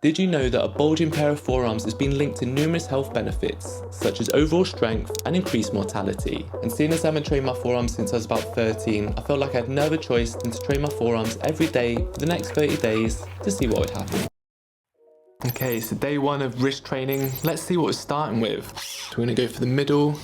Did you know that a bulging pair of forearms has been linked to numerous health benefits, such as overall strength and increased mortality? And seeing as I haven't trained my forearms since I was about 13, I felt like I had no other choice than to train my forearms every day for the next 30 days to see what would happen. Okay, so day one of wrist training. Let's see what we're starting with. So we're gonna go for the middle.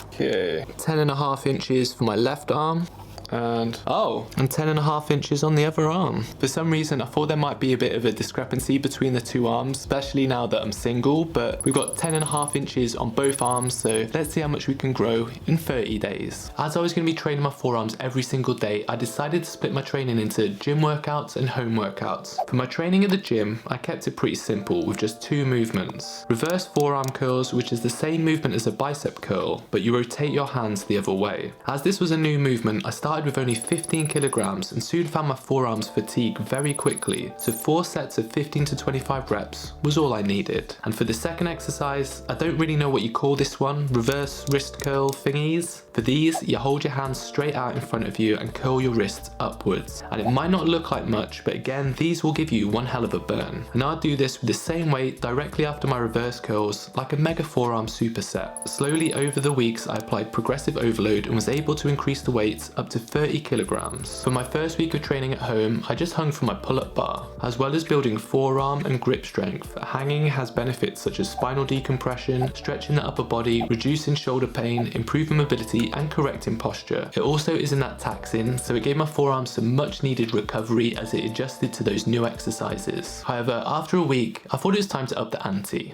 Okay, 10.5 inches for my left arm. And 10.5 inches on the other arm. For some reason I thought there might be a bit of a discrepancy between the two arms, especially now that I'm single, but we've got 10.5 inches on both arms, so let's see how much we can grow in 30 days. As I was going to be training my forearms every single day, I decided to split my training into gym workouts and home workouts. For my training at the gym, I kept it pretty simple with just 2 movements. Reverse forearm curls, which is the same movement as a bicep curl, but you rotate your hands the other way. As this was a new movement, I started with only 15 kilograms and soon found my forearms fatigue very quickly, so 4 sets of 15 to 25 reps was all I needed. And for the second exercise, I don't really know what you call this one, reverse wrist curl thingies. For these, you hold your hands straight out in front of you and curl your wrists upwards. And it might not look like much, but again, these will give you one hell of a burn. And I'll do this with the same weight directly after my reverse curls, like a mega forearm superset. Slowly over the weeks, I applied progressive overload and was able to increase the weights up to 30 kilograms. For my first week of training at home, I just hung from my pull-up bar. As well as building forearm and grip strength, hanging has benefits such as spinal decompression, stretching the upper body, reducing shoulder pain, improving mobility and correcting posture. It also isn't that taxing, so it gave my forearms some much needed recovery as it adjusted to those new exercises. However, after a week, I thought it was time to up the ante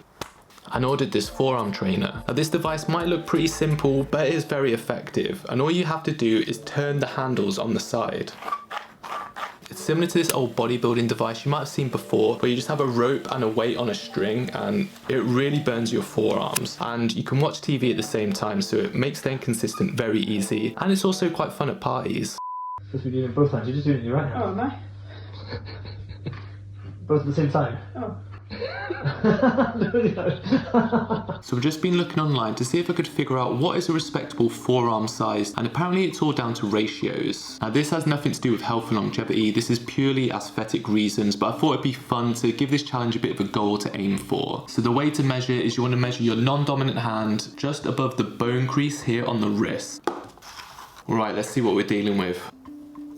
and ordered this forearm trainer. Now this device might look pretty simple, but it is very effective, and all you have to do is turn the handles on the side. It's similar to this old bodybuilding device you might have seen before, where you just have a rope and a weight on a string, and it really burns your forearms. And you can watch TV at the same time, so it makes staying consistent very easy, and it's also quite fun at parties. Supposed to be doing it both hands, you're just doing it in your right hand. Oh, am I? Both at the same time? Oh. So I've just been looking online to see if I could figure out what is a respectable forearm size, and apparently it's all down to ratios. Now this has nothing to do with health and longevity, this is purely aesthetic reasons, but I thought it'd be fun to give this challenge a bit of a goal to aim for. So the way to measure is you want to measure your non-dominant hand just above the bone crease here on the wrist. Alright, let's see what we're dealing with.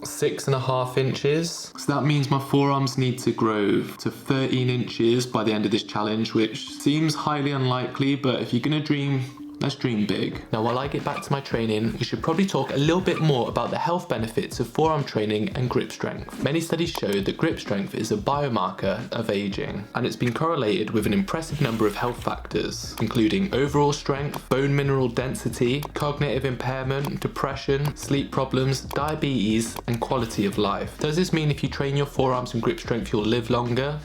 6.5 inches. So that means my forearms need to grow to 13 inches by the end of this challenge, which seems highly unlikely, but if you're gonna dream, let's dream big. Now while I get back to my training, we should probably talk a little bit more about the health benefits of forearm training and grip strength. Many studies show that grip strength is a biomarker of aging, and it's been correlated with an impressive number of health factors, including overall strength, bone mineral density, cognitive impairment, depression, sleep problems, diabetes, and quality of life. Does this mean if you train your forearms and grip strength you'll live longer?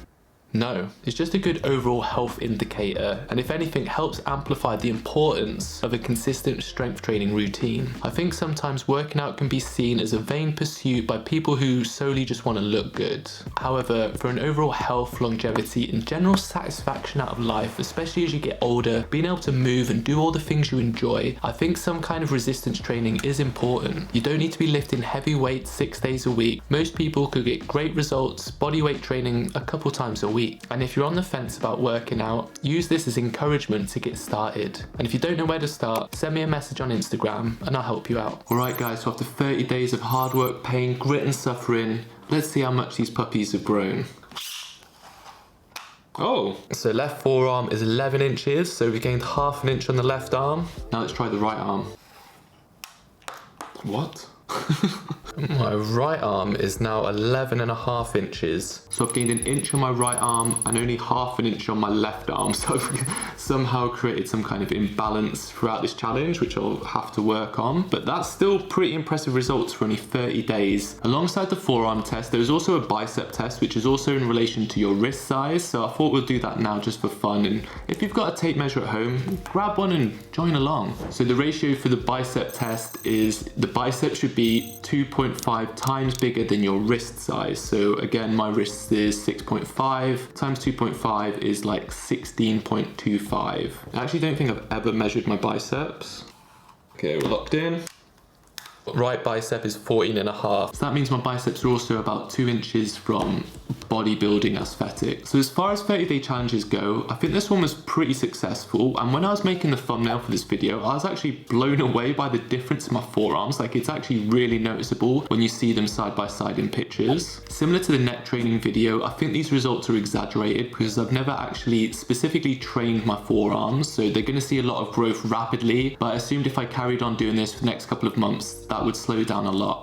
No, it's just a good overall health indicator, and if anything helps amplify the importance of a consistent strength training routine. I think sometimes working out can be seen as a vain pursuit by people who solely just want to look good. However, for an overall health, longevity and general satisfaction out of life, especially as you get older, being able to move and do all the things you enjoy, I think some kind of resistance training is important. You don't need to be lifting heavy weights 6 days a week. Most people could get great results body weight training a couple times a week. And if you're on the fence about working out, use this as encouragement to get started. And if you don't know where to start, send me a message on Instagram and I'll help you out. Alright guys, so after 30 days of hard work, pain, grit and suffering, let's see how much these puppies have grown. Oh, so left forearm is 11 inches, so we gained half an inch on the left arm. Now let's try the right arm. What? My right arm is now 11.5 inches. So I've gained an inch on my right arm and only half an inch on my left arm. So I've somehow created some kind of imbalance throughout this challenge, which I'll have to work on. But that's still pretty impressive results for only 30 days. Alongside the forearm test, there was also a bicep test, which is also in relation to your wrist size. So I thought we'll do that now just for fun. And if you've got a tape measure at home, grab one and join along. So the ratio for the bicep test is the bicep should be 2.5 times bigger than your wrist size. So again, my wrist is 6.5 times 2.5 is like 16.25. I actually don't think I've ever measured my biceps. Okay, we're locked in. right bicep is 14.5. So that means my biceps are also about 2 inches from bodybuilding aesthetic. So as far as 30-day challenges go, I think this one was pretty successful. And when I was making the thumbnail for this video, I was actually blown away by the difference in my forearms. Like, it's actually really noticeable when you see them side by side in pictures. Similar to the neck training video, I think these results are exaggerated because I've never actually specifically trained my forearms. So they're going to see a lot of growth rapidly, but I assumed if I carried on doing this for the next couple of months, that would slow down a lot.